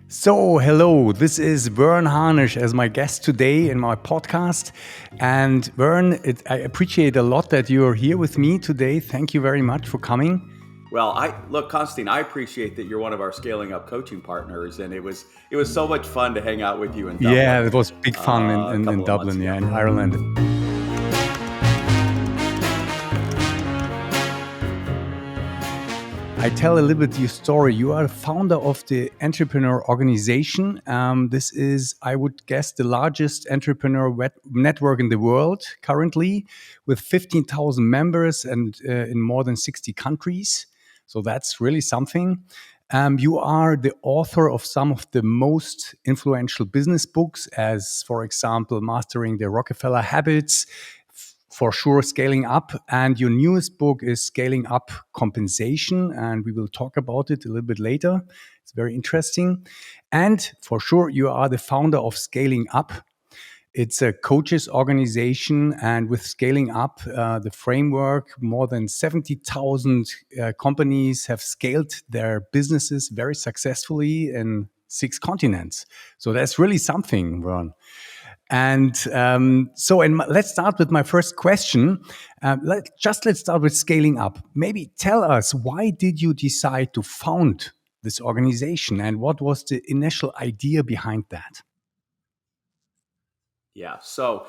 So, hello, this is Verne Harnish as my guest today in my podcast. And Verne, I appreciate a lot that you're here with me today. Thank you very much for coming. Well, Konstantin, I appreciate that you're one of our scaling up coaching partners, and it was so much fun to hang out with you in Yeah, Dublin it was big fun a in couple of months Dublin, ago. yeah, in Ireland. I tell a little bit your story. You are the founder of the entrepreneur organization. This is, I would guess, the largest entrepreneur network in the world currently, with 15,000 members and in more than 60 countries. So that's really something. You are the author of some of the most influential business books, as, for example, Mastering the Rockefeller Habits, for sure, Scaling Up. And your newest book is Scaling Up Compensation. And we will talk about it a little bit later. It's very interesting. And for sure, you are the founder of Scaling Up. It's a coaches organization. And with Scaling Up, the framework, more than 70,000 companies have scaled their businesses very successfully in 6 continents. So that's really something, Ron. And let's start with my first question. Let's start with Scaling Up. Maybe tell us, why did you decide to found this organization, and what was the initial idea behind that? Yeah. So,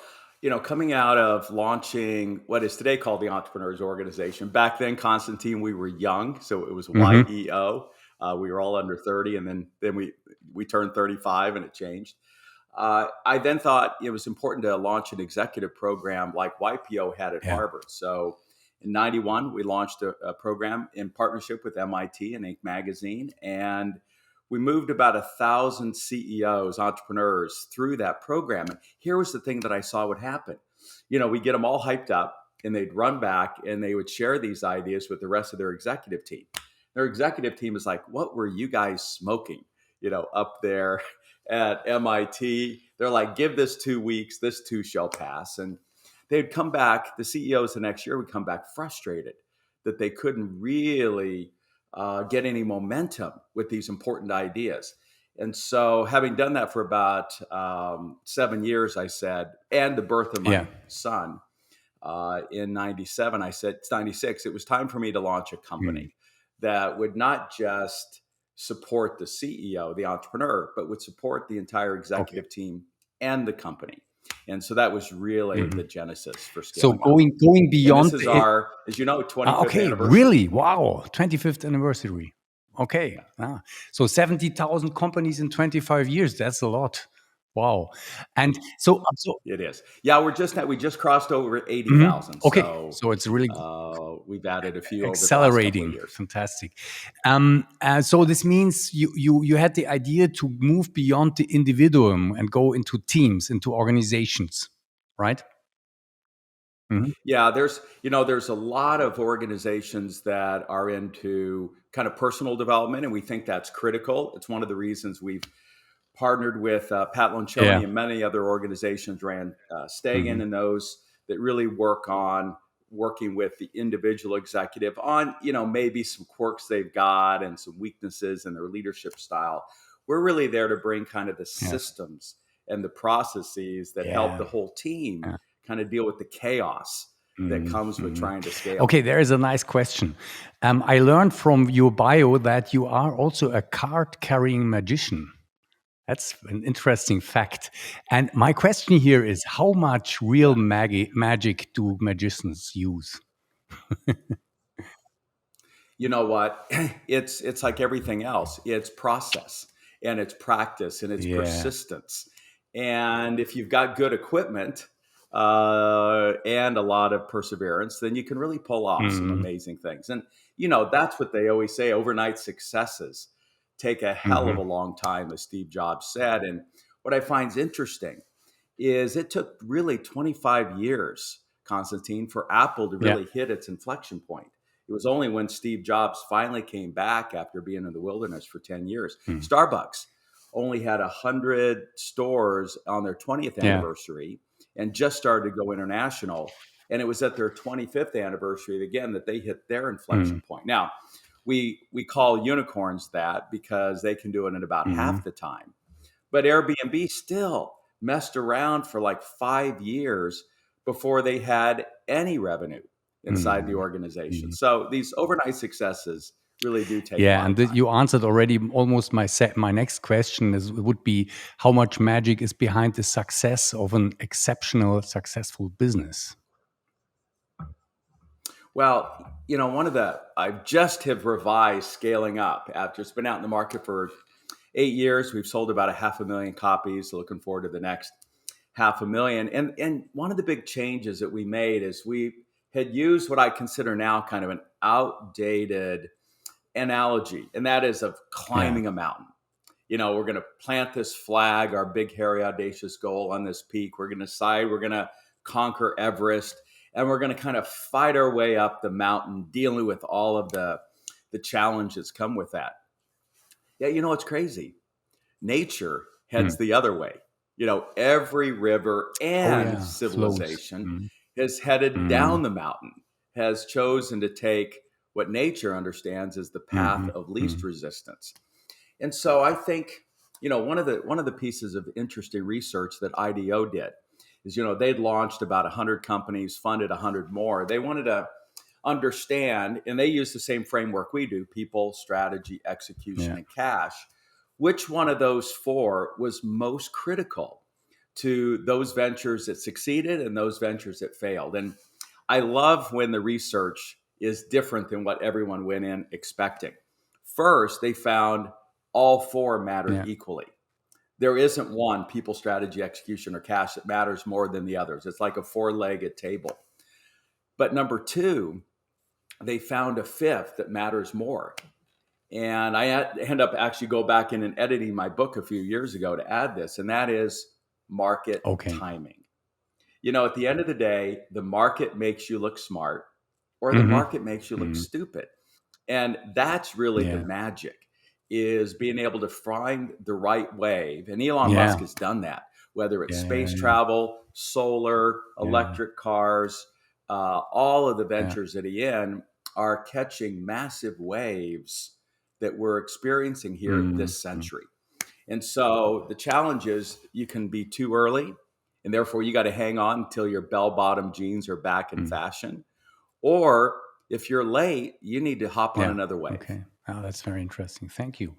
coming out of launching what is today called the Entrepreneurs Organization, back then, Konstantin, we were young, so it was Mm-hmm. YEO. We were all under 30, and then we turned 35, and it changed. I then thought it was important to launch an executive program like YPO had at Yeah. Harvard. So in 91, we launched a program in partnership with MIT and Inc. magazine. And we moved about 1,000 CEOs, entrepreneurs through that program. And here was the thing that I saw would happen. We get them all hyped up, and they'd run back and they would share these ideas with the rest of their executive team. Their executive team is like, what were you guys smoking, up there at MIT? They're like, give this 2 weeks, this too shall pass. And they'd come back, the CEOs the next year would come back frustrated that they couldn't really get any momentum with these important ideas. And so, having done that for about 7 years, I said, and the birth of Yeah. my son in 97, I said, it's 96, it was time for me to launch a company that would not just support the CEO, the entrepreneur, but would support the entire executive team and the company. And so that was really the genesis for So Scaling Up. going And beyond this is the, our, as you know, 25th okay, anniversary. really? Wow, 25th anniversary. Okay. So 70,000 companies in 25 years. That's a lot. Wow. And so It is. Yeah, we just crossed over 80,000. okay. So So it's really we've added a few over the last couple of accelerating. years. Fantastic. So this means you had the idea to move beyond the individuum and go into teams, into organizations, right? Mhm. Yeah, there's a lot of organizations that are into kind of personal development, and we think that's critical. It's one of the reasons we've partnered with Pat Yeah. Loncioni and many other organizations, Rand Stegan, Mhm. and those that really work on working with the individual executive on, maybe some quirks they've got and some weaknesses in their leadership style. We're really there to bring kind of the Yeah. systems and the processes that help Yeah. the whole team Yeah. kind of deal with the chaos that comes with trying to scale. Okay, there is a nice question. I learned from your bio that you are also a card-carrying magician. That's an interesting fact. And my question here is, how much real Yeah. magic do magicians use? You know what? It's like everything else. It's process, and it's practice, and it's Yeah. persistence. And if you've got good equipment and a lot of perseverance, then you can really pull off some Mhm. amazing things. And that's what they always say: overnight successes take a hell of a Mhm. long time, as Steve Jobs said. And what I find interesting is it took really 25 years, Constantine, for Apple to Yeah. really hit its inflection point. It was only when Steve Jobs finally came back after being in the wilderness for 10 years. Mhm. Starbucks only had 100 stores on their 20th Yeah. anniversary and just started to go international. And it was at their 25th anniversary again that they hit their inflection Mhm. point. Now, We call unicorns that because they can do it in about Mm-hmm. half the time. But Airbnb still messed around for like 5 years before they had any revenue inside the organization. Mm-hmm. So these overnight successes really do take a Yeah, lot and of time. you answered already almost my next question is would be how much magic is behind the success of an exceptional successful business. Well, I just have revised Scaling Up after it's been out in the market for 8 years. We've sold about 500,000 copies. Looking forward to the next 500,000. And one of the big changes that we made is we had used what I consider now kind of an outdated analogy, and that is of Yeah. climbing a mountain. We're going to plant this flag, our big, hairy, audacious goal on this peak. We're going to decide we're going to conquer Everest, and we're going to kind of fight our way up the mountain, dealing with all of the challenges come with that. Yeah, it's crazy. Nature Hmm. heads the other way. Every river Oh and yeah, flows. civilization Mm. has headed Mm. down the mountain, has chosen to take what nature understands as the path Mhm. of least Mm. resistance. And so I think, one of the pieces of interesting research that IDEO did is, they'd launched about 100 companies, funded 100 more. They wanted to understand, and they use the same framework we do: people, strategy, execution, Yeah. and cash. Which one of those four was most critical to those ventures that succeeded and those ventures that failed? And I love when the research is different than what everyone went in expecting. First, they found all four mattered Yeah. equally. There isn't one: people, strategy, execution, or cash, that matters more than the others. It's like a four-legged table. But number two, they found a fifth that matters more. And I end up actually go back in and editing my book a few years ago to add this, and that is market Okay. timing. At the end of the day, the market makes you look smart, or the Mhm. market makes you look Mm. stupid. And that's really the Yeah. magic, is being able to find the right wave. And Elon Musk Yeah. has done that, whether it's Yeah. space Yeah. travel, solar, Yeah. electric cars, all of the Yeah. ventures that he in are catching massive waves that we're experiencing here Mm. this Mm. century. And so the challenge is you can be too early, and therefore you got to hang on until your bell bottom jeans are back in Mm. fashion. Or if you're late, you need to hop on Yeah. another wave. Okay. Oh, that's very interesting. Thank you.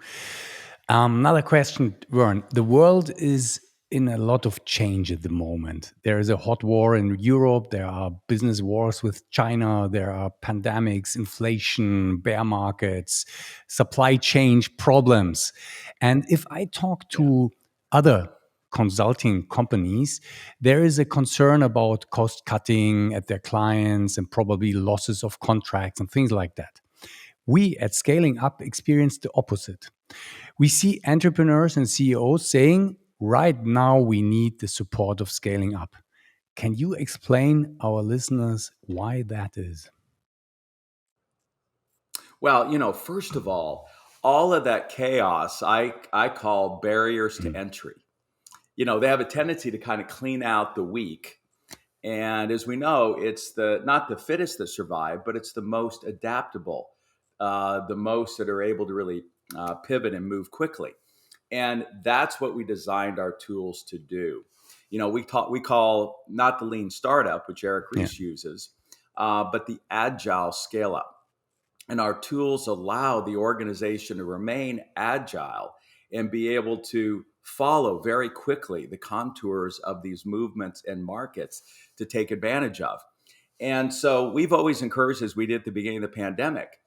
Another question, Vern. The world is in a lot of change at the moment. There is a hot war in Europe. There are business wars with China. There are pandemics, inflation, bear markets, supply chain problems. And if I talk Yeah. to other consulting companies, there is a concern about cost cutting at their clients and probably losses of contracts and things like that. We at Scaling Up experience the opposite. We see entrepreneurs and CEOs saying, right now we need the support of scaling up. Can you explain our listeners why that is? Well, first of all of that chaos I call barriers to Mm. entry. They have a tendency to kind of clean out the weak. And as we know, it's the not the fittest that survive, but it's the most adaptable, the most that are able to really pivot and move quickly. And that's what we designed our tools to do. We call not the lean startup, which Eric Yeah. Ries uses, but the agile scale up. And our tools allow the organization to remain agile and be able to follow very quickly the contours of these movements and markets to take advantage of. And so we've always encouraged, as we did at the beginning of the pandemic,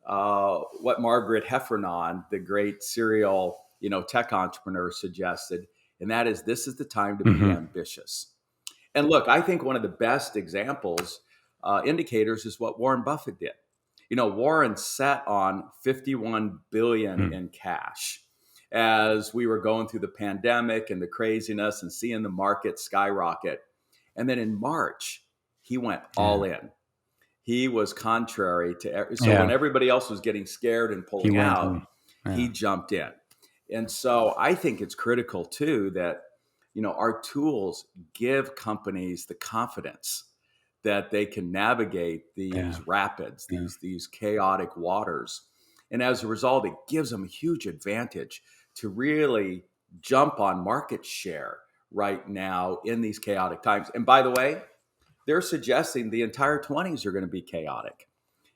what Margaret Heffernan, the great serial tech entrepreneur, suggested, and that is, this is the time to be Hmm. ambitious. And look, I think one of the best examples, indicators, is what Warren Buffett did. Warren sat on 51 billion Mm. in cash as we were going through the pandemic and the craziness and seeing the market skyrocket. And then in March, he went Yeah. all in. He was contrary to, so when Yeah. everybody else was getting scared and He pulling went out, on. he Yeah. jumped in. And so I think it's critical too that, our tools give companies the confidence that they can navigate Yeah. these rapids, Yeah. these chaotic waters. And as a result, it gives them a huge advantage to really jump on market share right now in these chaotic times. And by the way, they're suggesting the entire 20s are going to be chaotic.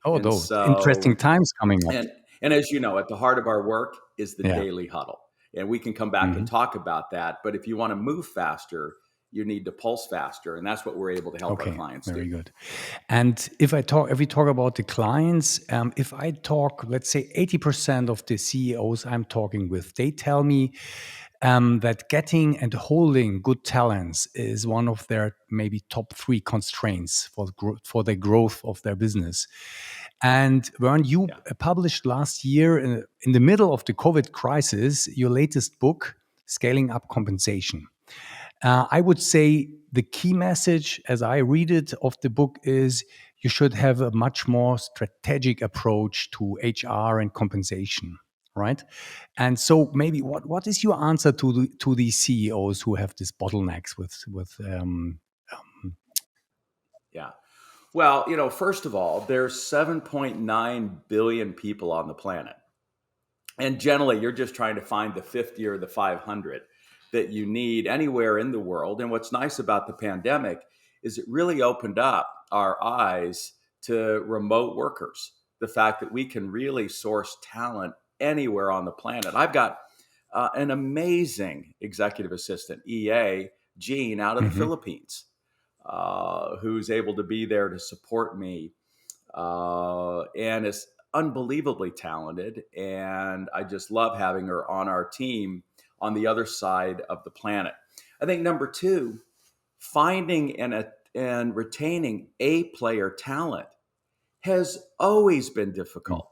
Oh, And those interesting so, times coming up. and as you know, at the heart of our work is the Yeah. daily huddle. And we can come back and talk about that. But if you want to move faster, you need to pulse faster. And that's what we're able to help our Okay, clients very do. good. And if we talk about the clients, if I talk, let's say 80% of the CEOs I'm talking with, they tell me that getting and holding good talents is one of their maybe top 3 constraints for the growth of their business. And Verne, you Yeah. published last year in the middle of the COVID crisis, your latest book, Scaling Up Compensation. I would say the key message, as I read it, of the book is you should have a much more strategic approach to HR and compensation, right? And so, maybe what is your answer to these CEOs who have these bottlenecks with Yeah. Well, first of all, there's 7.9 billion people on the planet. And generally, you're just trying to find the 50 or the 500 that you need anywhere in the world. And what's nice about the pandemic is it really opened up our eyes to remote workers. The fact that we can really source talent anywhere on the planet. I've got an amazing executive assistant, EA, Jean, out of the Mhm. Philippines, who's able to be there to support me and is unbelievably talented. And I just love having her on our team on the other side of the planet. I think number 2, finding and retaining A player talent has always been Mm. difficult.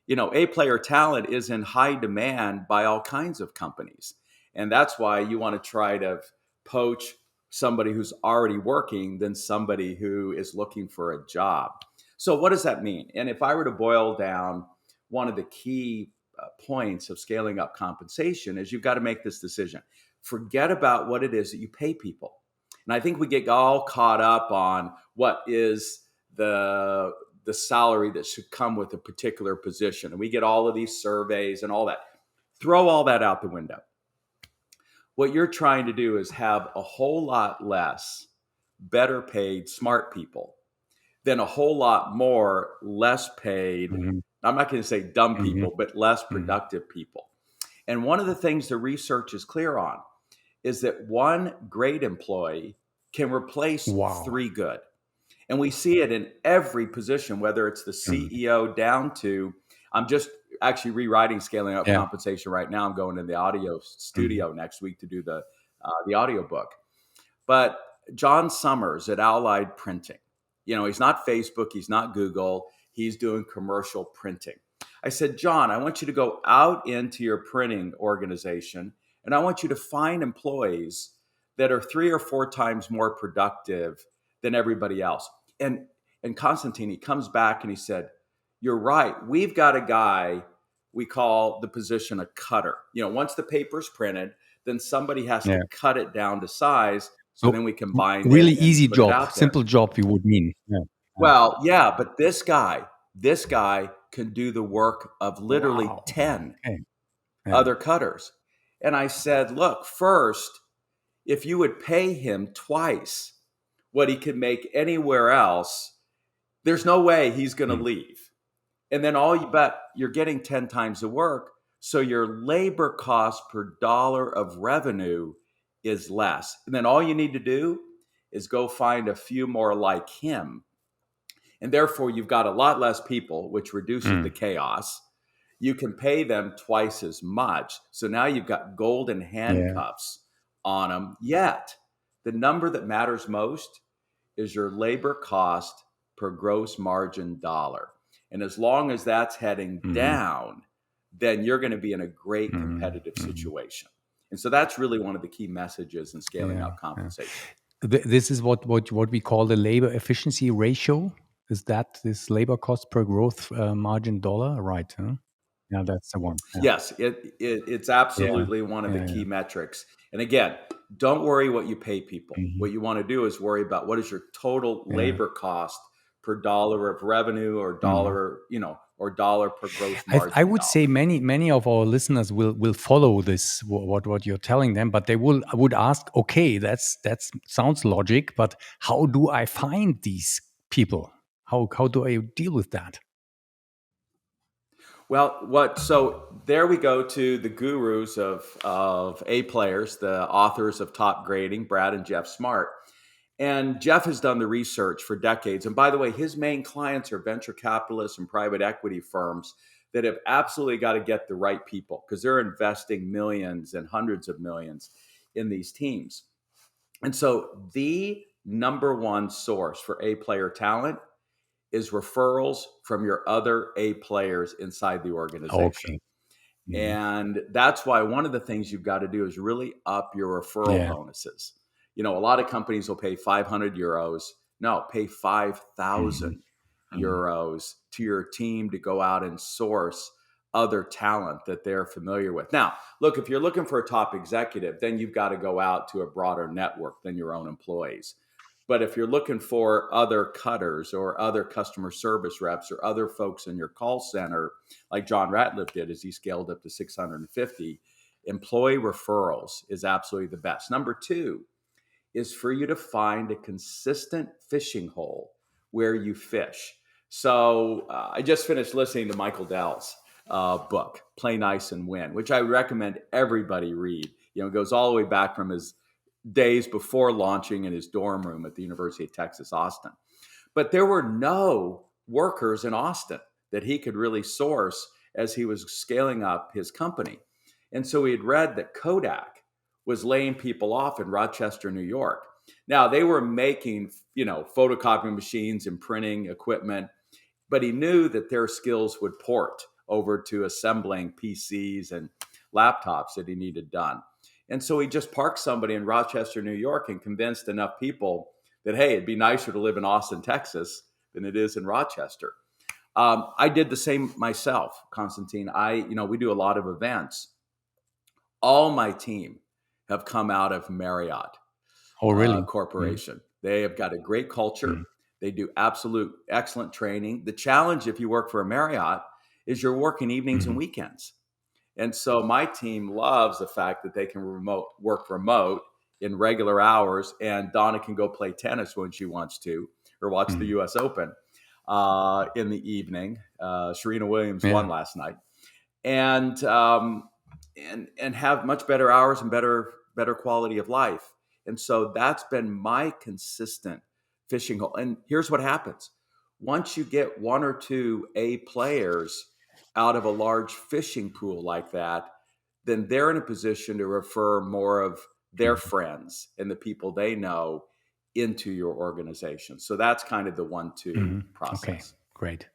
A player talent is in high demand by all kinds of companies. And that's why you want to try to poach somebody who's already working than somebody who is looking for a job. So, what does that mean? And if I were to boil down one of the key points of scaling up compensation, is you've got to make this decision. Forget about what it is that you pay people. And I think we get all caught up on what is the salary that should come with a particular position. And we get all of these surveys and all that. Throw all that out the window. What you're trying to do is have a whole lot less better paid smart people than a whole lot more less paid, Mhm. I'm not going to say dumb Mhm. people, but less Mhm. productive people. And one of the things the research is clear on is that one great employee can replace Wow. 3 good. And we see it in every position, whether it's the Mm. CEO down to, I'm just actually rewriting Scaling Up Yeah. Compensation right now. I'm going to the audio Mhm. studio next week to do the audio book. But John Summers at Allied Printing, he's not Facebook, he's not Google, he's doing commercial printing. I said, John, I want you to go out into your printing organization and I want you to find employees that are 3 or 4 times more productive than everybody else. And Konstantin, he comes back and he said, you're right. We've got a guy, we call the position a cutter. Once the paper's printed, then somebody has to Yeah. cut it down to size so So then we can bind it really and easy put it job, out there. simple job, you would mean. Yeah. Yeah. Well, yeah, but this guy can do the work of literally Wow. 10 Okay. Yeah. other cutters. And I said, look, first, if you would pay him twice what he could make anywhere else, there's no way he's going to Mm. leave. And then all you bet you're getting 10 times the work. So your labor cost per dollar of revenue is less. And then all you need to do is go find a few more like him. And therefore, you've got a lot less people, which reduces the Mm. chaos. You can pay them twice as much. So now you've got golden Yeah. handcuffs on them. Yet, the number that matters most is your labor cost per gross margin dollar. And as long as that's heading Mhm. down, then you're going to be in a great Mhm. competitive Mhm. situation. And so that's really one of the key messages in scaling Yeah. up Yeah. compensation. This is what we call the labor efficiency ratio. Is that this labor cost per growth margin dollar? Right. Huh? Yeah, that's the one. Yeah. Yes, it's Yeah. absolutely one of the Yeah. Yeah. key metrics. And again, don't worry what you pay people. Mhm. What you want to do is worry about what is your total Yeah. labor cost per dollar of revenue or Mhm. dollar, or dollar per gross I margin would say dollar. many of our listeners will follow this what you're telling them, but they would ask, okay, that's sounds logic, but how do I find these people? How do I deal with that? Well, so there we go to the gurus of A players, the authors of Top Grading, Brad and Jeff Smart. And Jeff has done the research for decades. And by the way, his main clients are venture capitalists and private equity firms that have absolutely got to get the right people because they're investing millions and hundreds of millions in these teams. And so the number one source for A player talent is referrals from your other A players inside the organization. Okay. Mhm. And that's why one of the things you've got to do is really up your referral Yeah. bonuses. You know, a lot of companies will pay 500 euros. No, pay Mhm. 5,000 Mhm. euros to your team to go out and source other talent that they're familiar with. Now, look, if you're looking for a top executive, then you've got to go out to a broader network than your own employees. But if you're looking for other cutters or other customer service reps or other folks in your call center, like John Ratliff did as he scaled up to 650, employee referrals is absolutely the best. Number two is for you to find a consistent fishing hole where you fish. So I just finished listening to Michael Dell's book, Play Nice and Win, which I recommend everybody read. You know, it goes all the way back from his days before launching in his dorm room at the University of Texas, Austin. But there were no workers in Austin that he could really source as he was scaling up his company. And so he had read that Kodak was laying people off in Rochester, New York. Now they were making, photocopying machines and printing equipment, but he knew that their skills would port over to assembling PCs and laptops that he needed done. And so he just parked somebody in Rochester, New York, and convinced enough people that, hey, it'd be nicer to live in Austin, Texas than it is in Rochester. I did the same myself, Konstantin. We do a lot of events. All my team have come out of Marriott Oh, really? Mhm. Corporation. They have got a great culture. Mhm. They do absolute excellent training. The challenge, if you work for a Marriott, is you're working evenings and Mhm. weekends. And so my team loves the fact that they can work remote in regular hours, and Donna can go play tennis when she wants to, or watch the Mhm. U.S. Open in the evening. Serena Williams won Yeah. last night, and and have much better hours and better quality of life. And so that's been my consistent fishing hole. And here's what happens: once you get one or two A players out of a large fishing pool like that, then they're in a position to refer more of their Mhm. friends and the people they know into your organization. So that's kind of the 1-2 Mhm. Okay, process. great.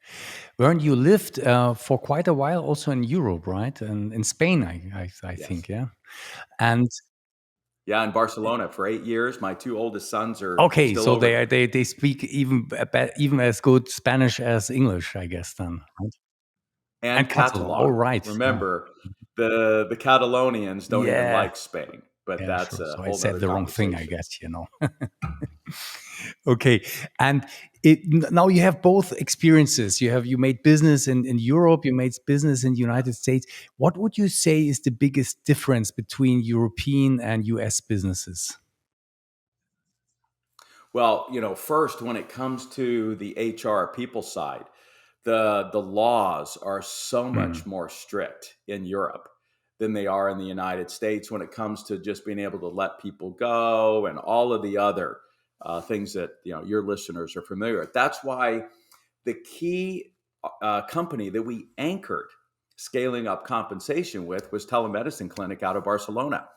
Vern, you lived for quite a while also in Europe, right? And in Spain, I Yes. think, yeah. And Yeah, in Barcelona for 8 years. My two oldest sons are okay, still so over there. they speak even as good Spanish as English, I guess then, right? And And Catalan. All Catalan. right. Yeah. Remember, the Catalonians don't even Yeah. like Spain, but Yeah, that's sure. a So I whole said nother the wrong thing, I conversation. guess. Okay. And now you have both experiences. You made business in Europe, you made business in the United States. What would you say is the biggest difference between European and US businesses? Well, first, when it comes to the HR people side, the laws are so much Mm, more strict in Europe than they are in the United States when it comes to just being able to let people go and all of the other things that your listeners are familiar with. That's why the key company that we anchored scaling up compensation with was Telemedicine Clinic out of Barcelona.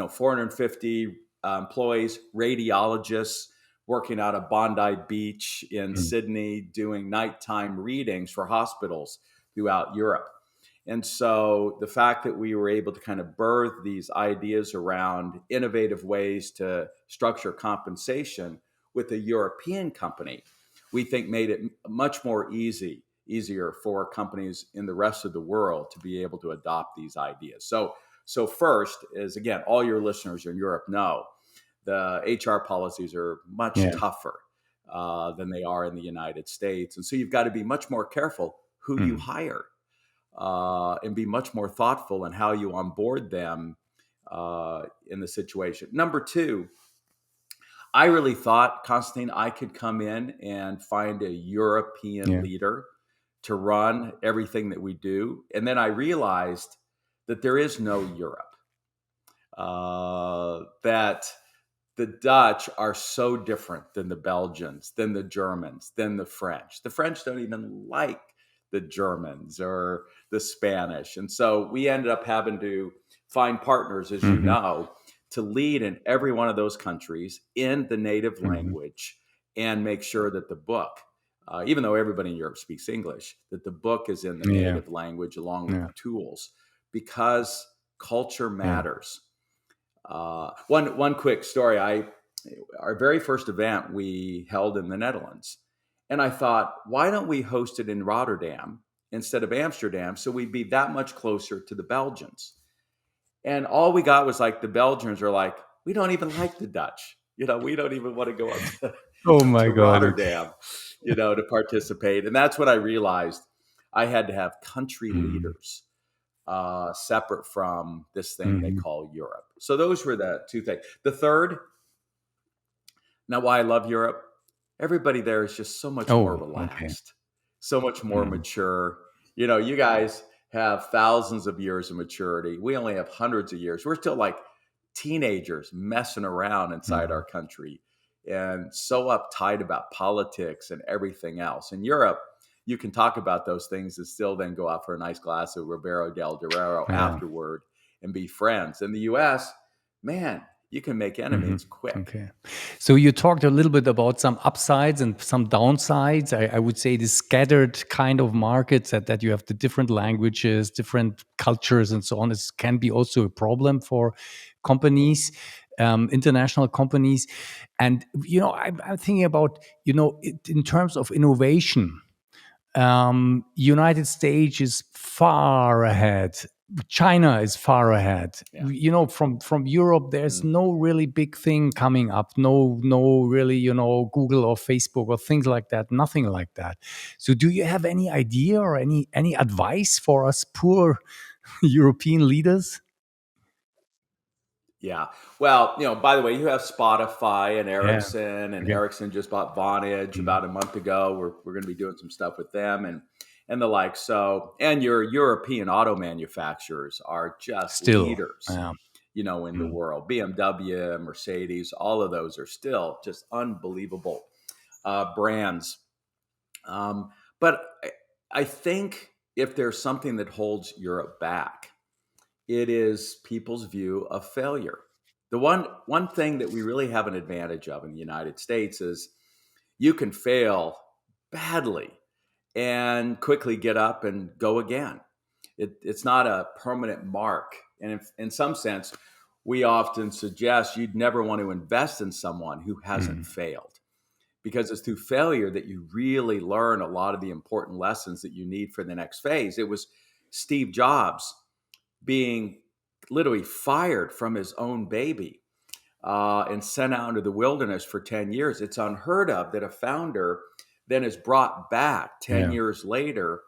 450 employees, radiologists working out of Bondi Beach in mm, Sydney, doing nighttime readings for hospitals throughout Europe. And so the fact that we were able to kind of birth these ideas around innovative ways to structure compensation with a European company, we think made it much more easier for companies in the rest of the world to be able to adopt these ideas. So first is, again, all your listeners in Europe know the HR policies are much yeah. tougher than they are in the United States. And so you've got to be much more careful who you hire, and be much more thoughtful in how you onboard them in the situation. Number two, I really thought, Konstantin, I could come in and find a European Yeah. leader to run everything that we do. And then I realized that there is no Europe, that the Dutch are so different than the Belgians, than the Germans, than the French. The French don't even like the Germans or the Spanish. And so we ended up having to find partners, as you know, to lead in every one of those countries in the native language and make sure that the book, even though everybody in Europe speaks English, that the book is in the Yeah. native language along with Yeah. the tools, because culture Yeah. matters. One quick story. Our very first event we held in the Netherlands, and I thought, why don't we host it in Rotterdam instead of Amsterdam, so we'd be that much closer to the Belgians? And all we got was like, the Belgians are like, we don't even like the Dutch. We don't even want to go up Oh my to God. Rotterdam, to participate. And that's when I realized I had to have country leaders separate from this thing they call Europe. So those were the two things. The third, now why I love Europe, everybody there is just so much more Oh, okay. relaxed, so much more mature. You guys have thousands of years of maturity. We only have hundreds of years. We're still like teenagers messing around inside our country and so uptight about politics and everything else. In Europe, you can talk about those things and still then go out for a nice glass of Ribeiro del Duero afterward and be friends. In the US, man, you can make enemies quick. Okay. So you talked a little bit about some upsides and some downsides. I would say the scattered kind of markets that you have the different languages, different cultures, and so on. This can be also a problem for companies, international companies. And I'm thinking about in terms of innovation. United States is far ahead. China is far ahead. From Europe, there's no really big thing coming up. No really, Google or Facebook or things like that. Nothing like that. So, do you have any idea or any advice for us poor European leaders? Yeah. Well, by the way, you have Spotify and Yeah. Ericsson, and Okay. Ericsson just bought Vonage about a month ago. We're going to be doing some stuff with them and the like. So, and your European auto manufacturers are just Still. leaders, Yeah. in the world. BMW, Mercedes, all of those are still just unbelievable brands. But I think if there's something that holds Europe back, it is people's view of failure. The one thing that we really have an advantage of in the United States is you can fail badly and quickly get up and go again. It's not a permanent mark. And in some sense, we often suggest you'd never want to invest in someone who hasn't failed, because it's through failure that you really learn a lot of the important lessons that you need for the next phase. It was Steve Jobs being literally fired from his own baby and sent out into the wilderness for 10 years. It's unheard of that a founder then is brought back 10 Yeah. years later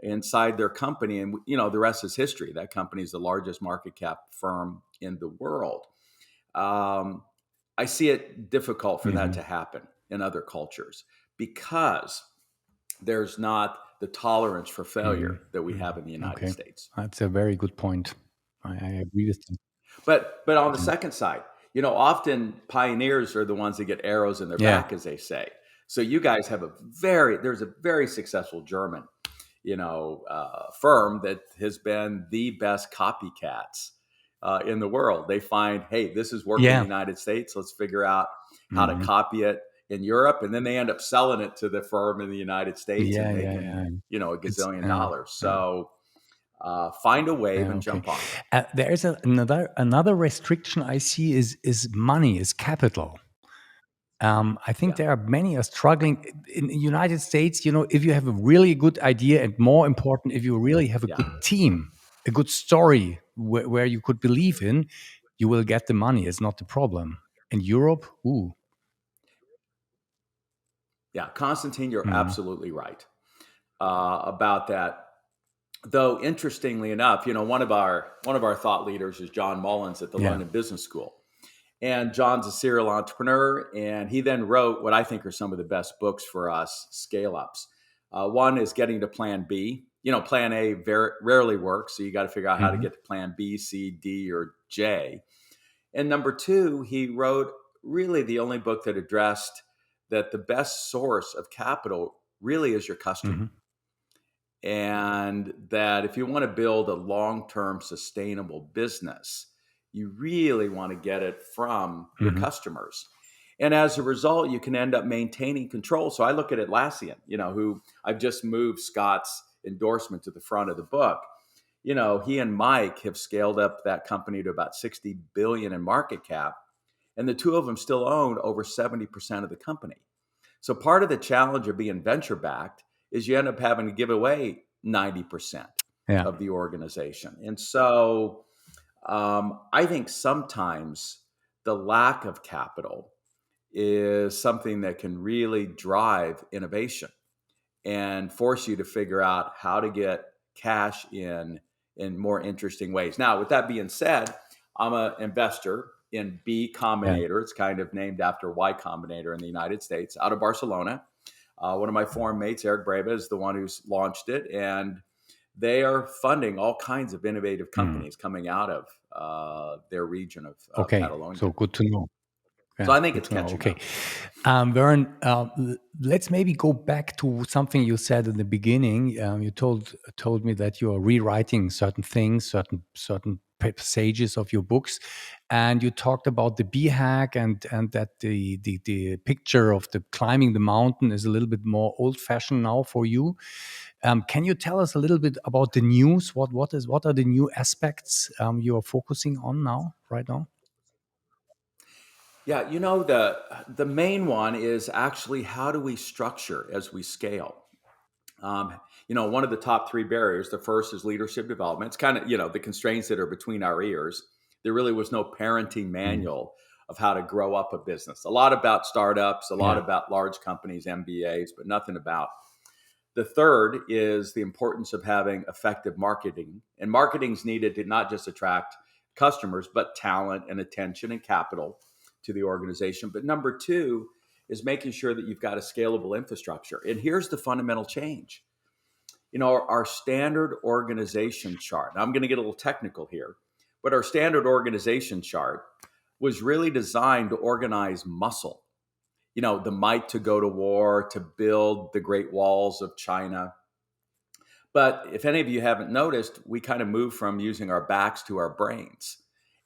inside their company. And, the rest is history. That company is the largest market cap firm in the world. I see it difficult for that to happen in other cultures because there's not the tolerance for failure that we have in the United Okay. States. That's a very good point. I agree with you. But on the second side, often pioneers are the ones that get arrows in their Yeah. back, as they say. So you guys have there's a very successful German, firm that has been the best copycats in the world. They find, hey, this is working in the United States. Let's figure out how to copy it in Europe, and then they end up selling it to the firm in the United States and making, a gazillion dollars. So find a wave and Okay. jump on it. There is another restriction I see is money, is capital. I think Yeah. there are many are struggling in the United States. If you have a really good idea, and more important, if you really have a Yeah. good team, a good story where you could believe in, you will get the money. It's not the problem. In Europe, ooh, Yeah, Konstantin, you're absolutely right. about that. Though interestingly enough, one of our thought leaders is John Mullins at the Yeah. London Business School. And John's a serial entrepreneur, and he then wrote what I think are some of the best books for us, scale-ups. One is Getting to Plan B. Plan A rarely works, so you got to figure out how to Hmm. get to Plan B, C, D, or J. And number two, he wrote really the only book that addressed that the best source of capital really is your customer. Hmm. And that if you want to build a long-term sustainable business, you really want to get it from your Hmm. customers. And as a result, you can end up maintaining control. So I look at Atlassian, who I've just moved Scott's endorsement to the front of the book. He and Mike have scaled up that company to about 60 billion in market cap, and the two of them still own over 70% of the company. So part of the challenge of being venture backed is you end up having to give away 90% Yeah. of the organization. And so I think sometimes the lack of capital is something that can really drive innovation and force you to figure out how to get cash in more interesting ways. Now, with that being said, I'm an investor in B Yeah. Combinator. It's kind of named after Y Combinator in the United States, out of Barcelona. One of my foreign mates, Eric Breva, is the one who's launched it, and they are funding all kinds of innovative Mm. companies coming out of their region of Okay. Catalonia. So good to know. So Yeah, I think good it's to know. catching Okay. up. Verne, let's maybe go back to something you said in the beginning. You told me that you are rewriting certain things, certain passages of your books, and you talked about the bee hack and that the picture of the climbing the mountain is a little bit more old fashioned now for you. Can you tell us a little bit about the news? What are the new aspects you are focusing on now, right now? Yeah, the main one is actually how do we structure as we scale? One of the top three barriers, the first is leadership development. It's kind of, the constraints that are between our ears. There really was no parenting Mm. manual of how to grow up a business. A lot about startups, a lot Yeah. about large companies, MBAs, but nothing about. The third is the importance of having effective marketing. And marketing is needed to not just attract customers, but talent and attention and capital to the organization. But number two is making sure that you've got a scalable infrastructure. And here's the fundamental change. Our standard organization chart, now I'm going to get a little technical here, but our standard organization chart was really designed to organize muscle. The might to go to war, to build the great walls of China. But if any of you haven't noticed, we kind of moved from using our backs to our brains.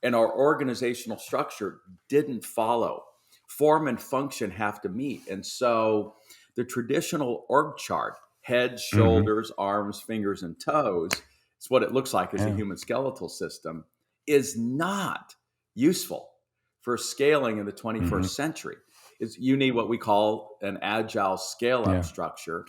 And our organizational structure didn't follow. Form and function have to meet. And so the traditional org chart, head, Hmm. shoulders, arms, fingers, and toes, it's what it looks like as a Yeah. human skeletal system, is not useful for scaling in the Hmm. 21st century. You need what we call an agile scale up Yeah. structure,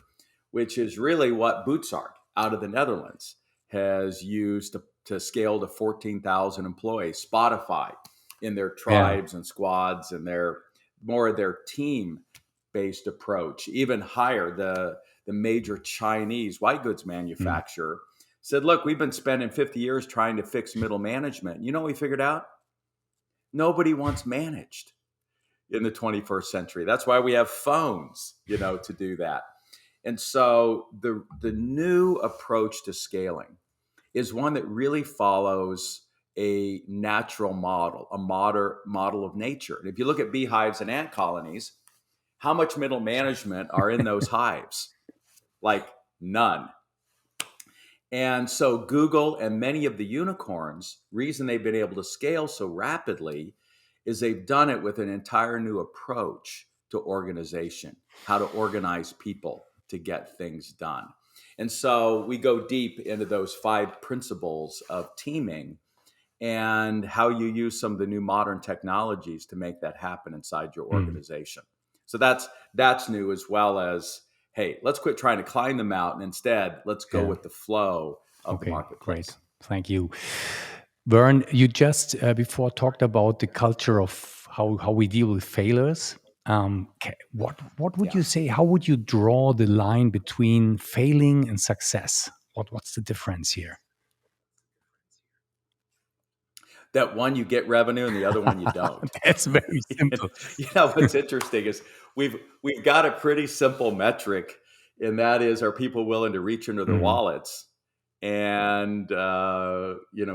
which is really what Bootsart out of the Netherlands has used to scale to 14,000 employees. Spotify in their Yeah. tribes and squads and their more of their team based approach. Even higher, the major Chinese white goods Mm. manufacturer said, look, we've been spending 50 years trying to fix middle management. You know what we figured out? Nobody wants managed in the 21st century. That's why we have phones, to do that. And so the new approach to scaling is one that really follows a natural model, a model of nature. And if you look at beehives and ant colonies, how much middle management are in those hives? Like none. And so Google and many of the unicorns, reason they've been able to scale so rapidly is they've done it with an entire new approach to organization, how to organize people to get things done. And so we go deep into those 5 principles of teaming and how you use some of the new modern technologies to make that happen inside your Mm. organization. So that's new, as well as, hey, let's quit trying to climb the mountain. Instead, let's go Yeah. with the flow of the Okay, great. marketplace. Thank you. Verne, you just before talked about the culture of how we deal with failures. What would Yeah. you say? How would you draw the line between failing and success? What's the difference here? That one you get revenue and the other one you don't. That's very simple. You know what's interesting is we've got a pretty simple metric, and that is, are people willing to reach into their Mm, wallets and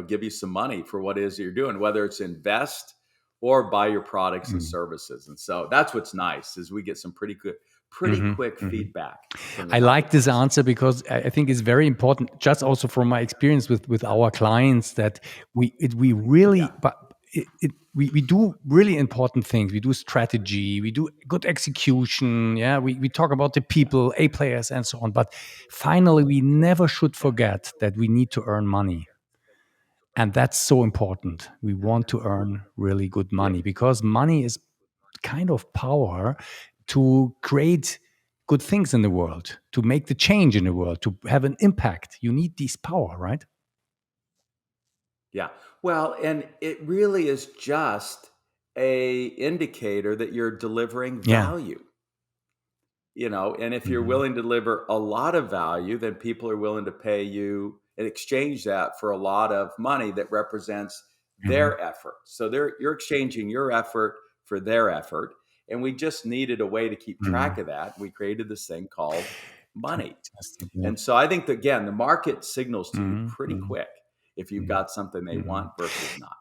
give you some money for what it is you're doing, whether it's invest or buy your products and mm, services. And so that's what's nice is we get some pretty mhm, quick mhm. feedback from the I like this marketplace. answer because I think it's very important, just also from my experience with our clients, that we Yeah, really, but we do really important things. We do strategy, we do good execution. Yeah, we talk about the yeah, people, A players, and so on. But finally, we never should yeah, forget that we need to earn money. And that's so important. We want to earn really good yeah. money because money is kind of power to create good things in the world, to make the change in the world, to have an impact. You need this power, right? Yeah. Well, and it really is just a indicator that you're delivering Yeah. value. And if you're Mhm. willing to deliver a lot of value, then people are willing to pay you and exchange that for a lot of money that represents Mhm. their effort. So you're exchanging your effort for their effort. And we just needed a way to keep track Mhm. of that. We created this thing called money. Fantastic. Yeah. And so I think, again, the market signals to you Mhm. pretty Mhm. quick if you've Mhm. got something they Mhm. want versus not.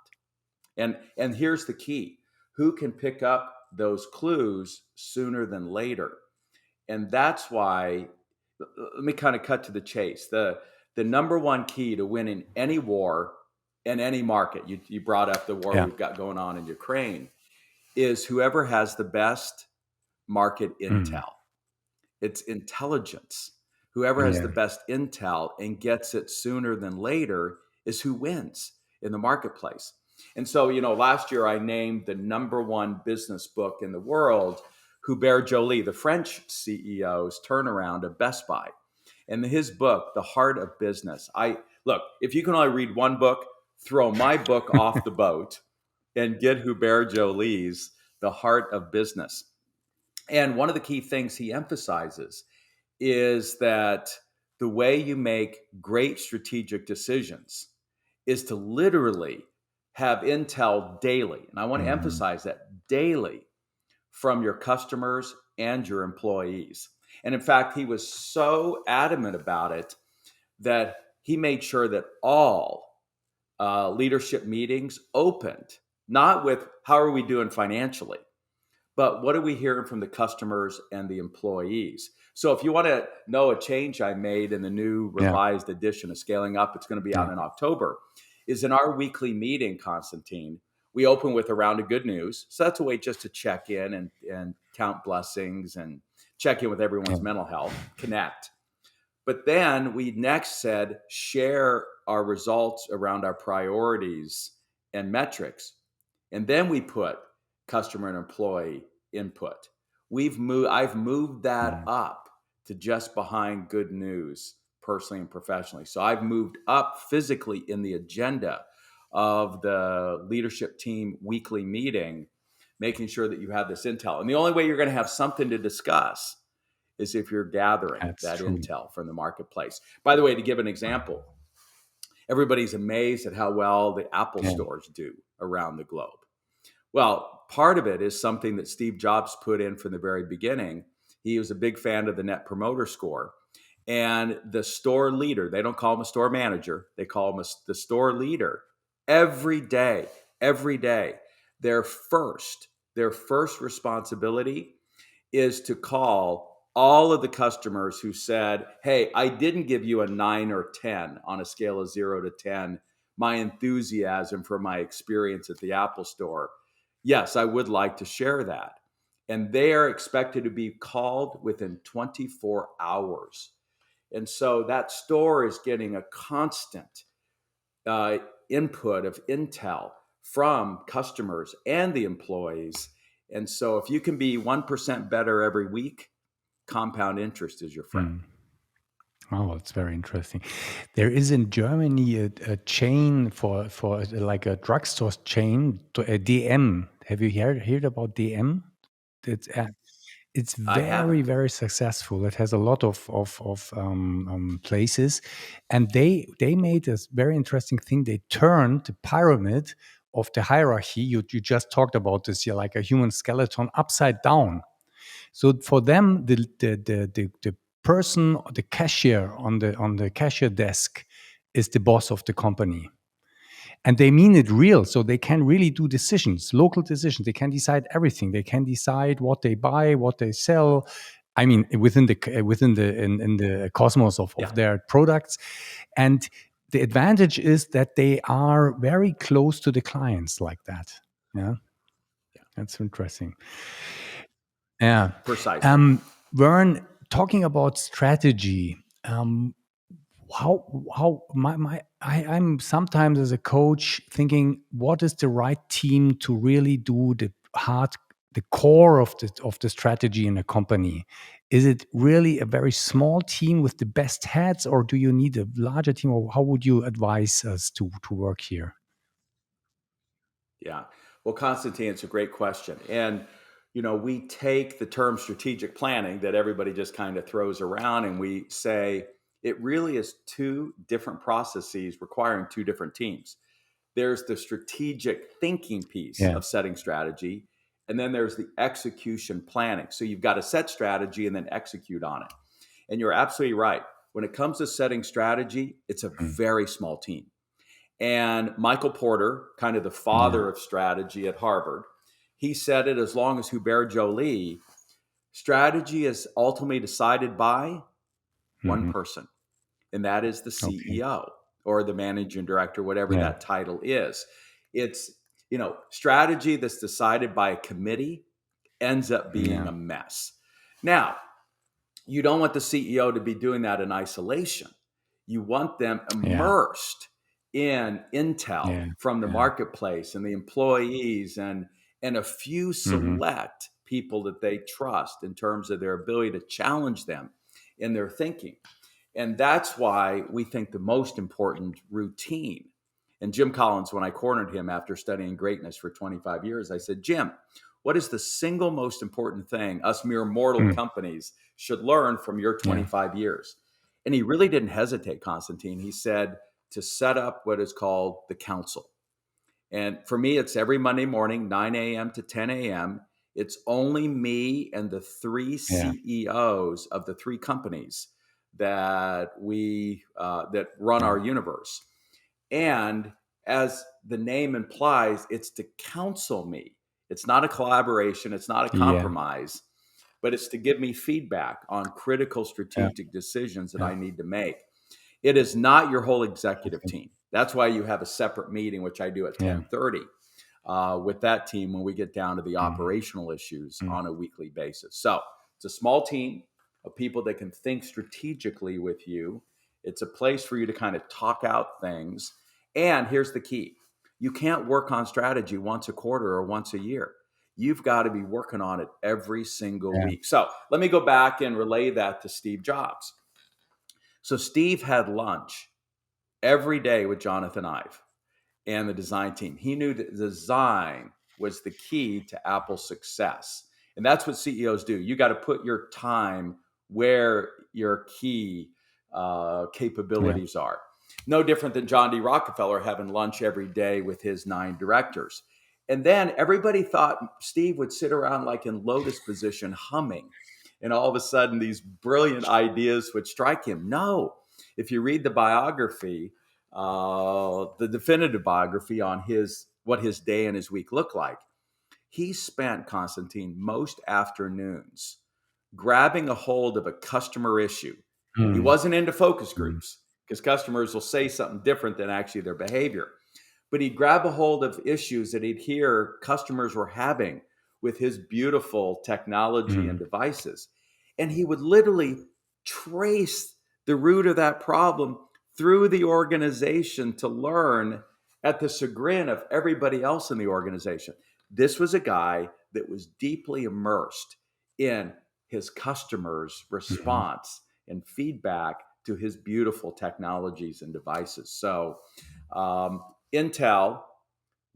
And here's the key: who can pick up those clues sooner than later? And that's why, let me kind of cut to the chase. The number one key to winning any war in any market, you brought up the war Yeah. we've got going on in Ukraine, is whoever has the best market Mhm. intel. It's intelligence. Whoever has the Yeah. best intel and gets it sooner than later is who wins in the marketplace. And so, last year I named the number one business book in the world Hubert Joly, the French CEO's turnaround of Best Buy. And his book, The Heart of Business. I look, if you can only read one book, throw my book off the boat and get Hubert Joly's The Heart of Business. And one of the key things he emphasizes is that the way you make great strategic decisions is to literally have intel daily. And I want to Mhm. emphasize that daily from your customers and your employees. And in fact, he was so adamant about it that he made sure that all leadership meetings opened, not with how are we doing financially, but what are we hearing from the customers and the employees? So if you want to know a change I made in the new Yeah. revised edition of Scaling Up, it's going to be out Yeah. in October, is in our weekly meeting, Konstantin, we open with a round of good news. So that's a way just to check in and count blessings and check in with Yeah. everyone's mental health, connect. But then we next said, share our results around our priorities and metrics. And then we put customer and employee input. I've moved that Mhm. up to just behind good news, personally and professionally. So I've moved up physically in the agenda of the leadership team weekly meeting, making sure that you have this intel. And the only way you're going to have something to discuss is if you're gathering That's that true. intel from the marketplace. By the way, to give an example, everybody's amazed at how well the Apple Yeah. stores do around the globe. Well, part of it is something that Steve Jobs put in from the very beginning. He was a big fan of the Net Promoter Score. And the store leader, they don't call him a store manager, they call him the store leader. Every day, their first, their first responsibility is to call all of the customers who said, hey, I didn't give you a 9 or 10 on a scale of 0 to 10, my enthusiasm for my experience at the Apple store. Yes, I would like to share that. And they are expected to be called within 24 hours. And so that store is getting a constant uh, input of intel from customers and the employees. And so if you can be 1% better every week, compound interest is your friend. Mm. Oh, it's very interesting. There is in Germany a chain for like a drugstore chain, a DM. Have you heard about DM? It's it's I very, haven't. very successful. It has a lot of places, and they made this very interesting thing. They turned the pyramid of the hierarchy. You just talked about this, yeah, like a human skeleton upside down. So for them, the person, the cashier on the cashier desk, is the boss of the company, and they mean it real. So they can really do decisions, local decisions. They can decide everything. They can decide what they buy, what they sell. I mean, within the in the cosmos Yeah. of their products, and the advantage is that they are very close to the clients like that. Yeah, Yeah. that's interesting. Yeah. Precisely. Vern, talking about strategy, how I'm sometimes as a coach thinking, what is the right team to really do the core of the strategy in a company? Is it really a very small team with the best heads, or do you need a larger team, or how would you advise us to work here? Yeah. Well, Konstantin, it's a great question. And, we take the term strategic planning that everybody just kind of throws around and we say it really is two different processes requiring two different teams. There's the strategic thinking piece Yeah. of setting strategy, and then there's the execution planning. So you've got to set strategy and then execute on it. And you're absolutely right. When it comes to setting strategy, it's a Mm. very small team. And Michael Porter, kind of the Yeah. father of strategy at Harvard, he said it as long as Hubert Joly, strategy is ultimately decided by one Hmm. person, and that is the Okay. CEO or the managing director, whatever Yeah. that title is. It's, strategy that's decided by a committee ends up being Yeah. a mess. Now, you don't want the CEO to be doing that in isolation. You want them Yeah. immersed in intel Yeah. from the Yeah. marketplace and the employees and a few Hmm. select people that they trust in terms of their ability to challenge them in their thinking. And that's why we think the most important routine. And Jim Collins, when I cornered him after studying greatness for 25 years, I said, Jim, what is the single most important thing us mere mortal Mm. companies should learn from your Yeah. 25 years? And he really didn't hesitate, Konstantin. He said to set up what is called the council. And for me, it's every Monday morning, 9 a.m. to 10 a.m. It's only me and the three Yeah. CEOs of the three companies that run Yeah. our universe. And as the name implies, it's to counsel me. It's not a collaboration, it's not a Yeah. compromise, but it's to give me feedback on critical Yeah. strategic decisions that Yeah. I need to make. It is not your whole executive Okay. team. That's why you have a separate meeting, which I do at Yeah. 10:30 with that team when we get down to the Mhm. operational issues Mm. on a weekly basis. So it's a small team of people that can think strategically with you. It's a place for you to kind of talk out things. And here's the key: you can't work on strategy once a quarter or once a year. You've got to be working on it every single Yeah. week. So let me go back and relay that to Steve Jobs. So Steve had lunch every day with Jonathan Ive and the design team. He knew that design was the key to Apple's success. And that's what CEOs do. You got to put your time where your key Yeah. capabilities are. No different than John D. Rockefeller having lunch every day with his 9 directors. And then everybody thought Steve would sit around like in lotus position humming. And all of a sudden, these brilliant ideas would strike him. No, if you read the biography, the definitive biography on his what his day and his week looked like. He spent, Constantine, most afternoons grabbing a hold of a customer issue. He Mm. wasn't into focus Mm. groups because customers will say something different than actually their behavior. But he'd grab a hold of issues that he'd hear customers were having with his beautiful technology and Mm. devices. And he would literally trace the root of that problem through the organization to learn at the chagrin of everybody else in the organization. This was a guy that was deeply immersed in his customers' Mhm. response and feedback to his beautiful technologies and devices. So, Intel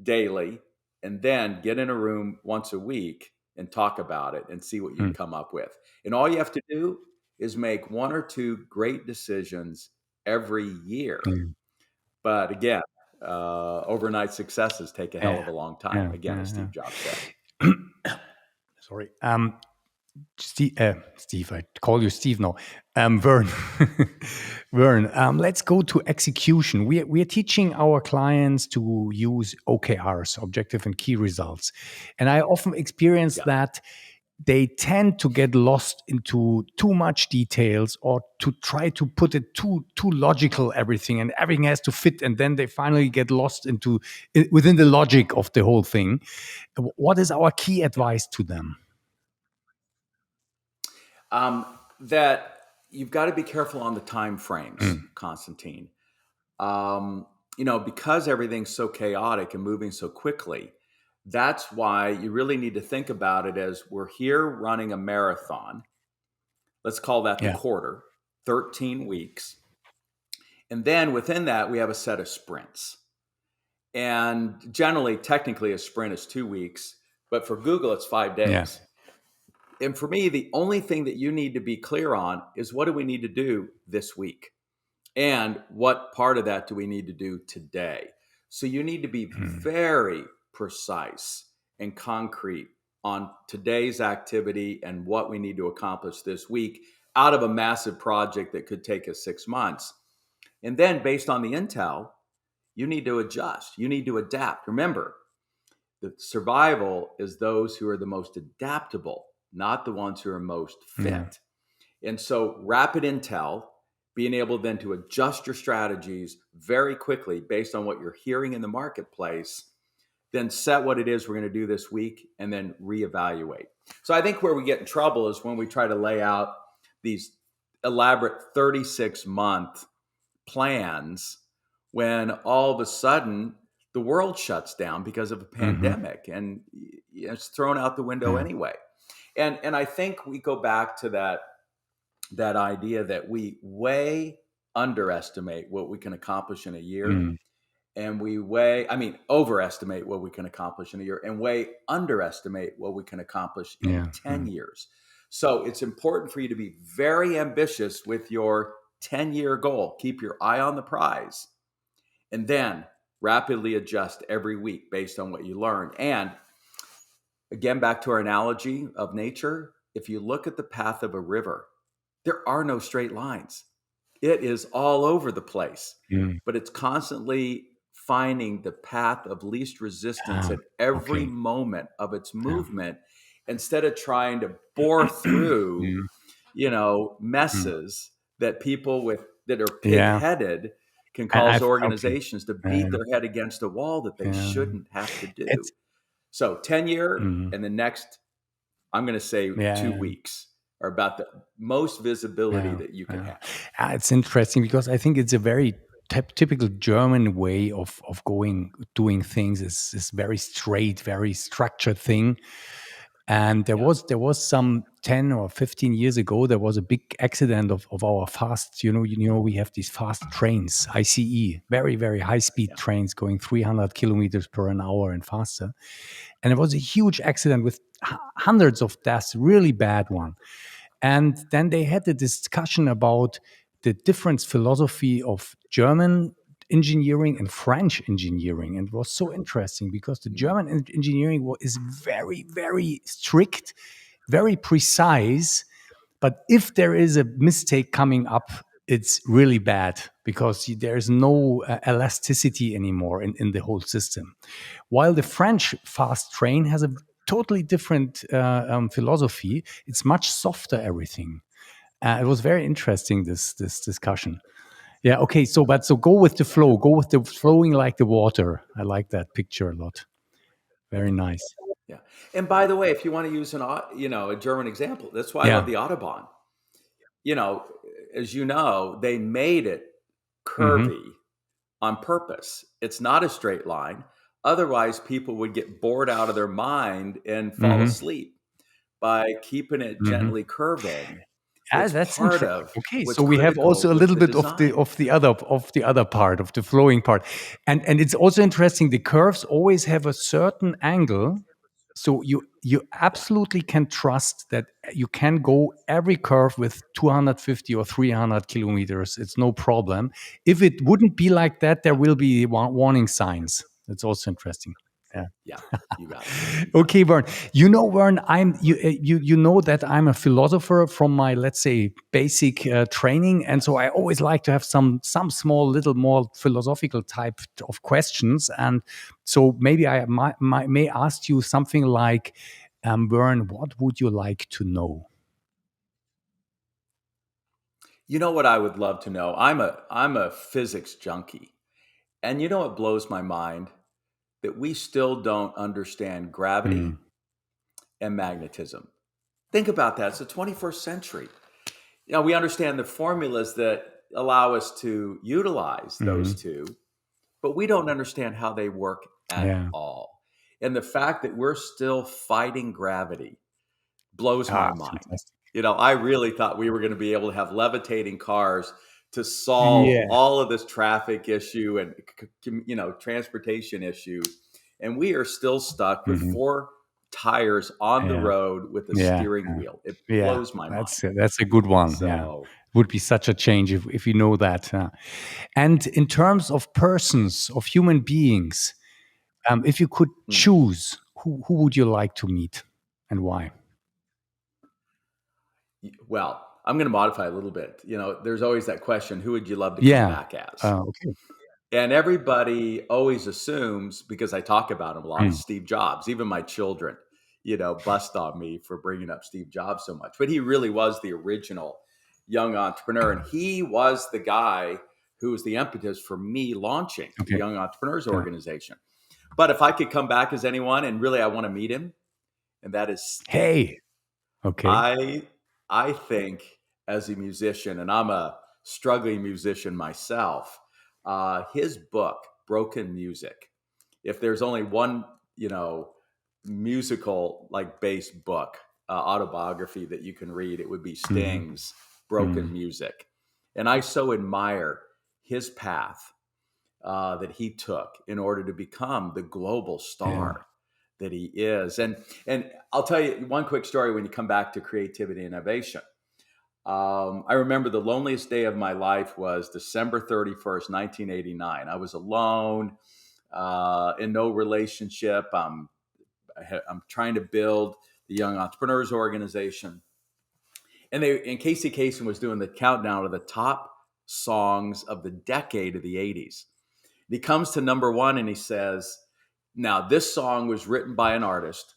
daily, and then get in a room once a week and talk about it and see what you can come up with. And all you have to do is make one or two great decisions every year. But again, overnight successes take a hell of a long time. Again, as Steve Jobs said. Sorry. Steve, I call you Steve now. Verne, Verne, let's go to execution. We are teaching our clients to use OKRs, objective and key results. And I often experience that they tend to get lost into too much details, or to try to put it too logical, everything, and everything has to fit. And then they finally get lost within the logic of the whole thing. What is our key advice to them? That you've got to be careful on the time frames, Konstantin. Because everything's so chaotic and moving so quickly, that's why you really need to think about it as we're here running a marathon. Let's call that the quarter, 13 weeks. And then within that, we have a set of sprints. And generally, technically, a sprint is 2 weeks, but for Google, it's 5 days. Yeah. And for me, the only thing that you need to be clear on is, what do we need to do this week? And what part of that do we need to do today? So you need to be very precise and concrete on today's activity and what we need to accomplish this week out of a massive project that could take us 6 months. And then based on the intel, you need to adjust. You need to adapt. Remember, the survival is those who are the most adaptable, not the ones who are most fit. And so rapid intel, being able then to adjust your strategies very quickly based on what you're hearing in the marketplace, then set what it is we're going to do this week and then reevaluate. So I think where we get in trouble is when we try to lay out these elaborate 36-month plans when all of a sudden the world shuts down because of a pandemic and it's thrown out the window anyway. And I think we go back to that idea that we way underestimate what we can accomplish in a year, and we overestimate what we can accomplish in a year, and way underestimate what we can accomplish in 10 years. So it's important for you to be very ambitious with your 10-year goal. Keep your eye on the prize, and then rapidly adjust every week based on what you learn. And again, back to our analogy of nature, if you look at the path of a river, there are no straight lines. It is all over the place, but it's constantly finding the path of least resistance at every moment of its movement, instead of trying to bore through, messes that people that are pig-headed can cause organizations to beat their head against a wall that they shouldn't have to do. So 10-year and the next, I'm going to say 2 weeks are about the most visibility that you can have. It's interesting because I think it's a very typical German way of doing things. Is this very straight, very structured thing. And there was some 10 or 15 years ago, there was a big accident of our fast, we have these fast trains, ICE, very, very high speed trains going 300 kilometers per an hour and faster. And it was a huge accident with hundreds of deaths, really bad one. And then they had a discussion about the different philosophy of German engineering and French engineering. And it was so interesting because the German engineering is very, very strict, very precise. But if there is a mistake coming up, it's really bad because there's no elasticity anymore in the whole system. While the French fast train has a totally different philosophy. It's much softer, everything. It was very interesting, this discussion. Yeah, okay, so go with the flow. Go with the flowing like the water. I like that picture a lot. Very nice. Yeah. And by the way, if you want to use a German example, that's why I love the Autobahn. As you know, they made it curvy on purpose. It's not a straight line. Otherwise, people would get bored out of their mind and fall asleep. By keeping it gently curving, that's part of. Okay, so we have also a little bit of the other part, of the flowing part, and it's also interesting. The curves always have a certain angle So you absolutely can trust that you can go every curve with 250 or 300 kilometers. It's no problem. If it wouldn't be like that, there will be warning signs. That's also interesting. Yeah. Yeah, you got it. Okay, Vern. You know, Vern, you know that I'm a philosopher from my, let's say, basic training, and so Yes. I always like to have some small, little more philosophical type of questions. And so maybe I may ask you something like, Vern, what would you like to know? You know what I would love to know? I'm a physics junkie. And you know what blows my mind? That we still don't understand gravity Mm, and magnetism. Think about that. It's the 21st century. We understand the formulas that allow us to utilize those mhm. two, but we don't understand how they work at Yeah. all. And the fact that we're still fighting gravity blows my Ah, mind. fantastic. I really thought we were going to be able to have levitating cars to solve Yeah. all of this traffic issue and transportation issues, and we are still stuck with Mhm. four tires on the Yeah. road with a Yeah. steering Yeah. wheel. It Yeah. blows my mind. That's a good one. Yeah. So, Would be such a change if you know that. And in terms of persons, of human beings, if you could hmm. choose, who would you like to meet and why? Well, I'm going to modify a little bit. There's always that question: who would you love to come Yeah. back as? Okay. And everybody always assumes, because I talk about him a lot, is Mm. Steve Jobs. Even my children, bust on me for bringing up Steve Jobs so much. But he really was the original young entrepreneur. And he was the guy who was the impetus for me launching the Okay. Young Entrepreneurs Yeah. Organization. But if I could come back as anyone, and really I want to meet him, and that is Sting. Hey. Okay. I think as a musician, and I'm a struggling musician myself, his book, Broken Music, if there's only one, musical like based book, autobiography that you can read, it would be Mm. Sting's Broken Mm. Music. And I so admire his path that he took in order to become the global Yeah. star that he is. And I'll tell you one quick story when you come back to creativity and innovation. I remember the loneliest day of my life was December 31st, 1989. I was alone, in no relationship. I'm trying to build the Young Entrepreneurs Organization. And Casey Kasem was doing the countdown of the top songs of the decade of the 80s. He comes to number one and he says, now, this song was written by an artist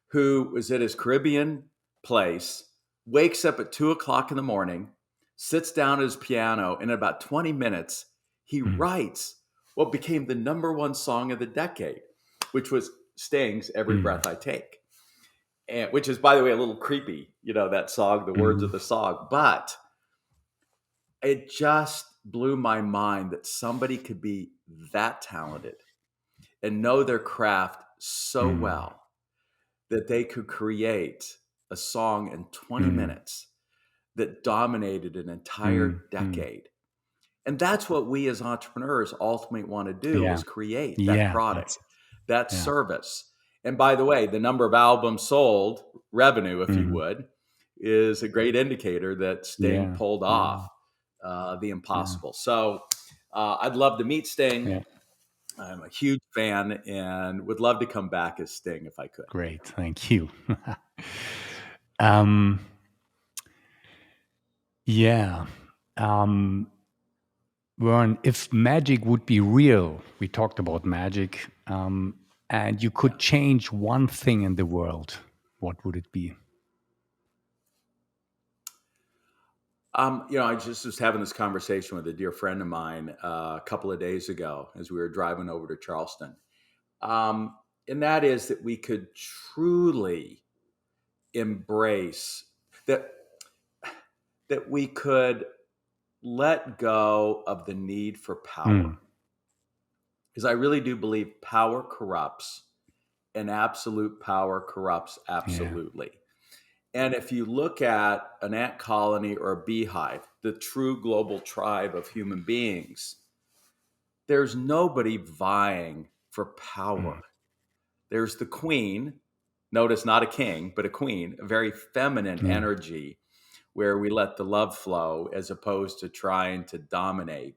who was at his Caribbean place, wakes up at 2 o'clock in the morning, sits down at his piano, and in about 20 minutes, he Mm. writes what became the number one song of the decade, which was Sting's Every Mm. Breath I Take. And which is, by the way, a little creepy, that song, the words of Mm. the song. But it just blew my mind that somebody could be that talented and know their craft so Mm. well that they could create a song in 20 Mm. minutes that dominated an entire Mm. Mm. decade. And that's what we as entrepreneurs ultimately want to do, Yeah. is create that Yeah. product, That's that yeah. service. And by the way, the number of albums sold, revenue, if you Mhm. would, is a great indicator that Sting Yeah. pulled Yeah. off the Yeah. impossible. So I'd love to meet Sting. Yeah. I'm a huge fan and would love to come back as Sting if I could. Great. Thank you. um, yeah. Um, Vern, if magic would be real, we talked about magic, and you Yeah. could change one thing in the world, what would it be? I just was having this conversation with a dear friend of mine a couple of days ago as we were driving over to Charleston. Um, and that is that we could truly embrace that, that we could let go of the need for power. Mm. Because I really do believe power corrupts and absolute power corrupts Yeah. absolutely. And if you look at an ant colony or a beehive, the true global tribe of human beings, there's nobody vying for Mm. power. There's the queen, Notice not a king, but a queen, a very feminine Yeah. energy where we let the love flow as opposed to trying to dominate.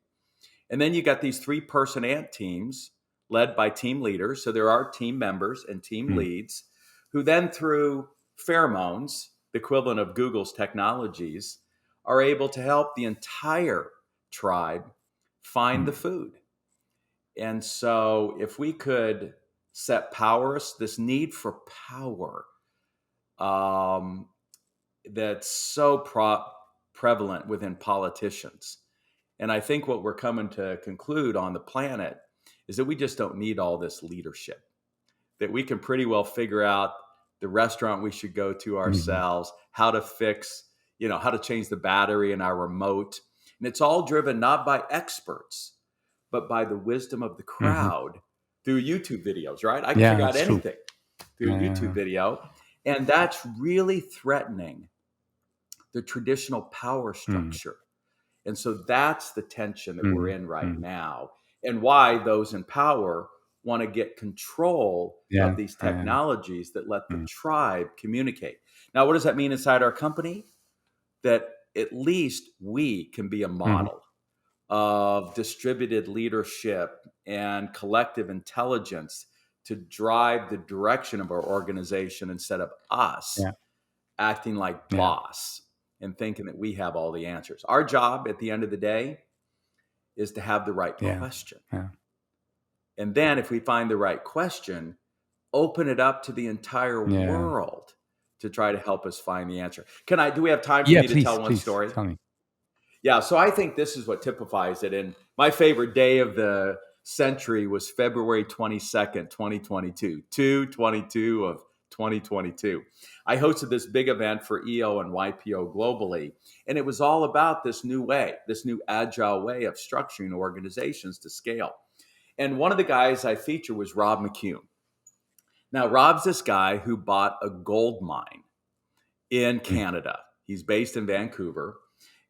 And then you got these 3-person ant teams led by team leaders. So there are team members and team Mm. leads who then, through pheromones, the equivalent of Google's technologies, are able to help the entire tribe find the Mm. food. And so if we could set power, this need for power, um, that's so prevalent within politicians. And I think what we're coming to conclude on the planet is that we just don't need all this leadership, that we can pretty well figure out the restaurant we should go to Mhm. ourselves, how to fix, how to change the battery in our remote. And it's all driven not by experts, but by the wisdom of the Mhm. crowd through YouTube videos, right? I can Yeah, figure out it's true. anything through a Yeah, yeah, YouTube yeah. video. And that's really threatening the traditional power Mm. structure. And so that's the tension that we're Mhm. in right Mhm. now, and why those in power want to get control Yeah. of these Yeah, yeah. technologies that let the Mm. tribe communicate. Now, what does that mean inside our company? That at least we can be a Mhm. model of distributed leadership and collective intelligence to drive the direction of our organization instead of us Yeah. acting like Yeah. boss and thinking that we have all the answers. Our job at the end of the day is to have the right Yeah. question. Yeah. And then if we find the right question, open it up to the entire Yeah. world to try to help us find the answer. Do we have time for Yeah, me to please, tell one please story? tell me. Yeah, so I think this is what typifies it. And my favorite day of the century was February 22nd, 2022, 2/22 of 2022. I hosted this big event for EO and YPO globally, and it was all about this new way, this new agile way of structuring organizations to scale. And one of the guys I featured was Rob McCune. Now, Rob's this guy who bought a gold mine in Mm. Canada. He's based in Vancouver.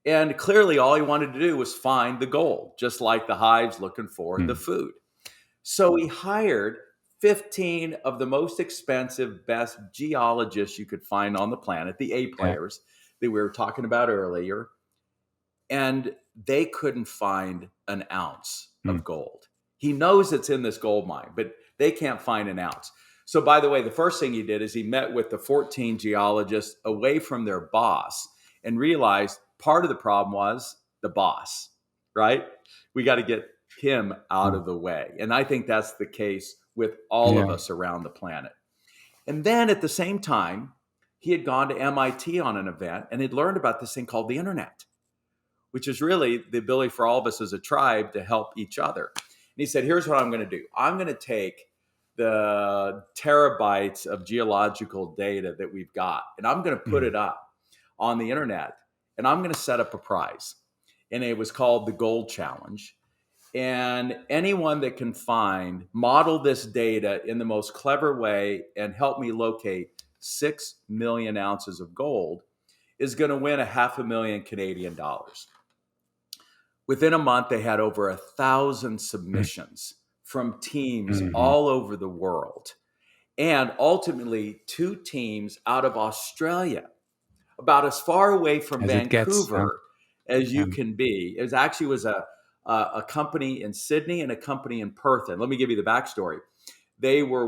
And clearly, all he wanted to do was find the gold, just like the hives looking for the Mm. food. So he hired 15 of the most expensive, best geologists you could find on the planet, the A Yeah. players that we were talking about earlier. And they couldn't find an ounce Mm. of gold. He knows it's in this gold mine, but they can't find an ounce. So, by the way, the first thing he did is he met with the 14 geologists away from their boss and realized part of the problem was the boss, right? We got to get him out Mm. of the way. And I think that's the case with all of Yeah. us around the planet. And then at the same time, he had gone to MIT on an event and had learned about this thing called the internet, which is really the ability for all of us as a tribe to help each other. And he said, here's what I'm going to do. I'm going to take the terabytes of geological data that we've got, and I'm going to put Mm. it up on the internet, and I'm going to set up a prize. And it was called the Gold Challenge. And anyone that can model this data in the most clever way and help me locate 6 million ounces of gold is going to win a $500,000 Canadian dollars. Within a month, they had over 1,000 Mm. submissions from teams Mhm. all over the world. And ultimately, 2 teams out of Australia, about as far away from As it gets, huh? Vancouver as Yeah. you can be. It was a company in Sydney and a company in Perth. And let me give you the backstory. They were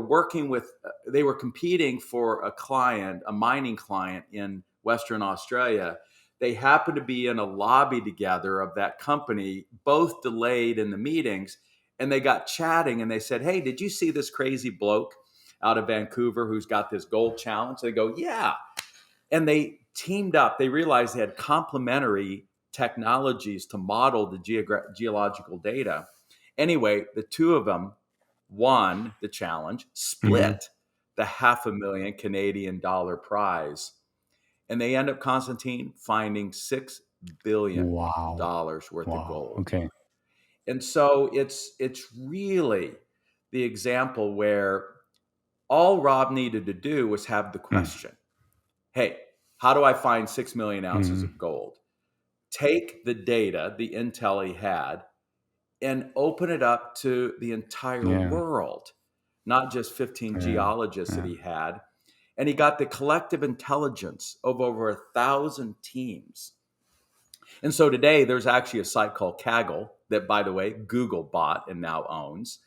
they were competing for a client, a mining client in Western Australia. They happened to be in a lobby together of that company, both delayed in the meetings, and they got chatting and they said, "Hey, did you see this crazy bloke out of Vancouver who's got this gold challenge?" They go, "Yeah." And they teamed up. They realized they had complementary technologies to model the geological data. Anyway, the 2 of them won the challenge, Mhm. split the $500,000 Canadian dollar prize, and they end up, Konstantin, finding $6 billion Wow. worth of Wow. gold. Okay. And so it's really the example where all Rob needed to do was have the Mm. question, hey, how do I find 6 million ounces Mhm. of gold? Take the data, the intel he had, and open it up to the entire Yeah. world, not just 15 Yeah. geologists that Yeah. he had. And he got the collective intelligence of over 1,000 teams. And so today there's actually a site called Kaggle that, by the way, Google bought and now owns,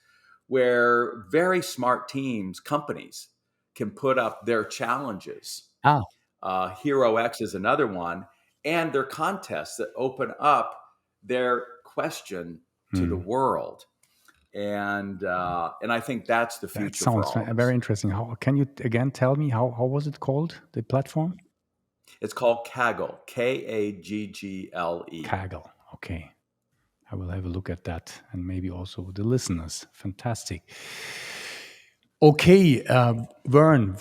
where very smart teams, companies can put up their challenges. Ah, Hero X is another one, and their contests that open up their question to the hmm. world. And I think that's the That future for sounds all of us. very interesting. How can you again tell me how was it called, the platform? It's called Kaggle, Kaggle. Kaggle. Okay. I will have a look at that and maybe also the listeners. Fantastic. Okay, Verne,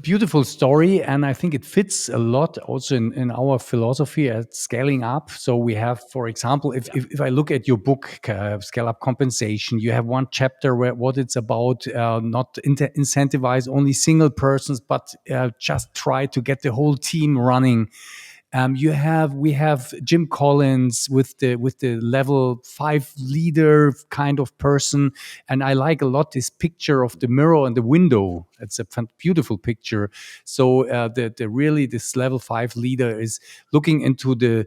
beautiful story. And I think it fits a lot also in our philosophy at scaling up. So we have, for example, Yeah, if I look at your book, Scale Up Compensation, you have one chapter where what it's about, not incentivize only single persons, but just try to get the whole team running. We have Jim Collins with the level 5 leader kind of person, and I like a lot this picture of the mirror and the window. It's a beautiful picture. So the really this level 5 leader is looking into the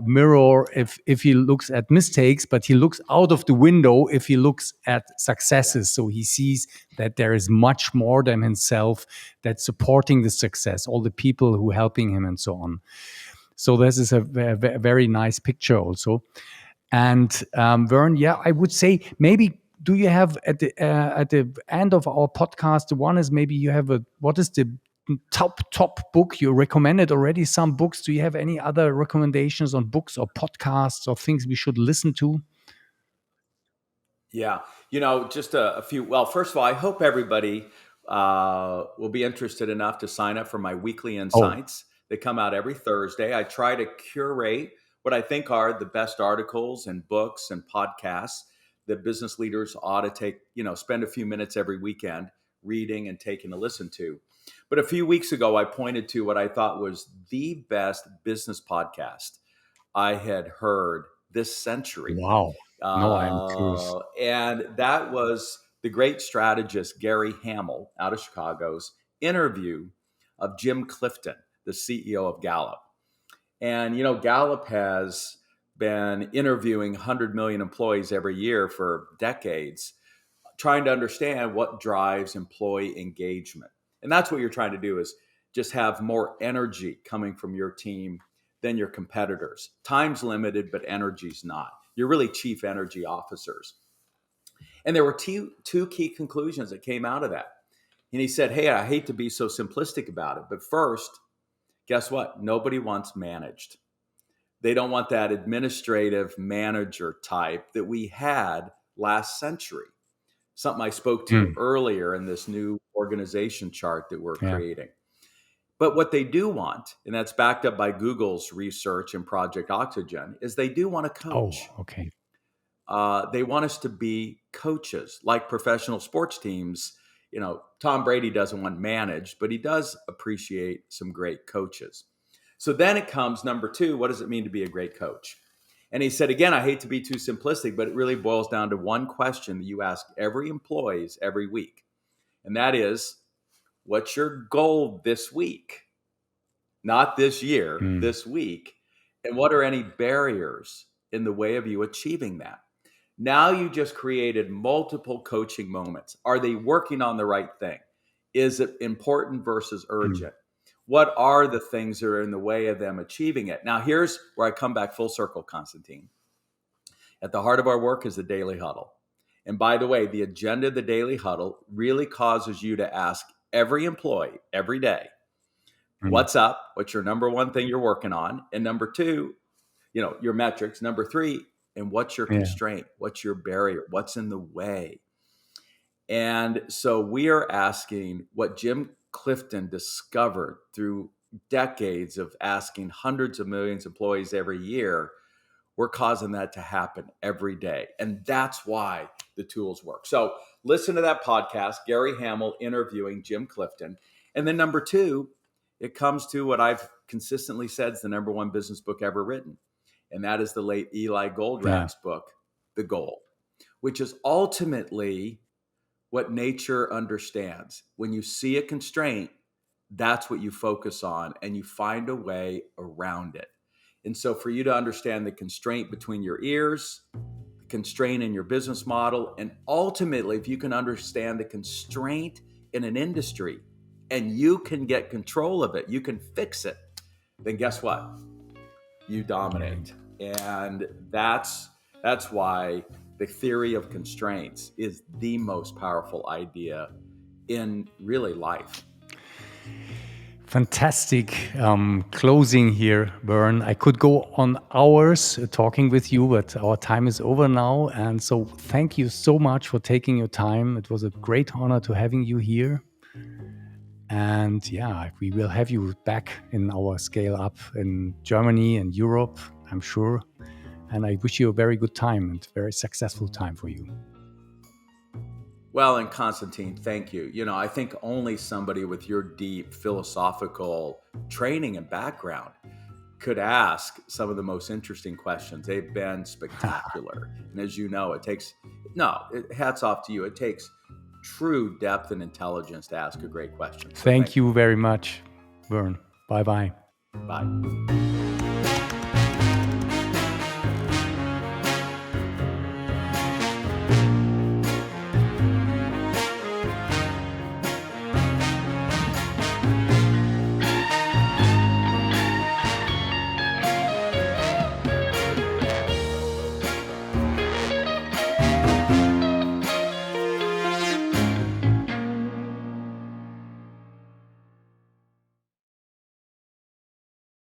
mirror if he looks at mistakes, but he looks out of the window if he looks at yeah, successes. So he sees that there is much more than himself that's supporting the success, all the people who helping him and so on. So this is a very nice picture also. And Verne, yeah, I would say maybe do you have at the end of our podcast, one is maybe you have a what is the top book you recommended already some books. Do you have any other recommendations on books or podcasts or things we should listen to? yeah. Just a few. Well, first of all, I hope everybody will be interested enough to sign up for my weekly Oh, insights. They come out every Thursday. I try to curate what I think are the best articles and books and podcasts that business leaders ought to take, spend a few minutes every weekend reading and taking a listen to. But a few weeks ago, I pointed to what I thought was the best business podcast I had heard this century. wow. No, I'm curious. And that was the great strategist Gary Hamel out of Chicago's interview of Jim Clifton, the CEO of Gallup. And, Gallup has been interviewing 100 million employees every year for decades, trying to understand what drives employee engagement. And that's what you're trying to do is just have more energy coming from your team than your competitors. Time's limited, but energy's not. You're really chief energy officers. And there were two key conclusions that came out of that. And he said, hey, I hate to be so simplistic about it, but first, guess what? Nobody wants managed. They don't want that administrative manager type that we had last century. Something I spoke to Hmm. earlier in this new organization chart that we're Yeah. creating. But what they do want, and that's backed up by Google's research and Project Oxygen, is they do want to Oh, coach. okay. They want us to be coaches, like professional sports teams. Tom Brady doesn't want managed, but he does appreciate some great coaches. So then it comes number two, what does it mean to be a great coach? And he said, again, I hate to be too simplistic, but it really boils down to one question that you ask every employee every week. And that is, what's your goal this week? Not this year, Hmm. this week. And what are any barriers in the way of you achieving that? Now you just created multiple coaching moments. Are they working on the right thing? Is it important versus Hmm. urgent? What are the things that are in the way of them achieving it? Now, here's where I come back full circle, Konstantin. At the heart of our work is the daily huddle. And by the way, the agenda of the daily huddle really causes you to ask every employee every day, Hmm. what's up? What's your number one thing you're working on? And number two, your metrics. Number three, and what's your Yeah. constraint? What's your barrier? What's in the way? And so we are asking what Jim Clifton discovered through decades of asking hundreds of millions of employees every year. We're causing that to happen every day. And that's why the tools work. So listen to that podcast, Gary Hamel interviewing Jim Clifton. And then number two, it comes to what I've consistently said is the number one business book ever written. And that is the late Eli Yeah. Goldrak's book, The Goal, which is ultimately what nature understands. When you see a constraint, that's what you focus on, and you find a way around it. And so for you to understand the constraint between your ears, the constraint in your business model, and ultimately, if you can understand the constraint in an industry and you can get control of it, you can fix it, then guess what? You dominate. And that's why the theory of constraints is the most powerful idea in really life. Fantastic closing here, Verne. I could go on hours talking with you, but our time is over now. And so thank you so much for taking your time. It was a great honor to having you here. And yeah, we will have you back in our Scale Up in Germany and Europe, I'm sure. And I wish you a very good time and very successful time for you. Well, and Konstantin, thank you. I think only somebody with your deep philosophical training and background could ask some of the most interesting questions. They've been spectacular. And as you know, hats off to you. It takes true depth and intelligence to ask a great question. So thank you very much, Verne. Bye-bye. Bye.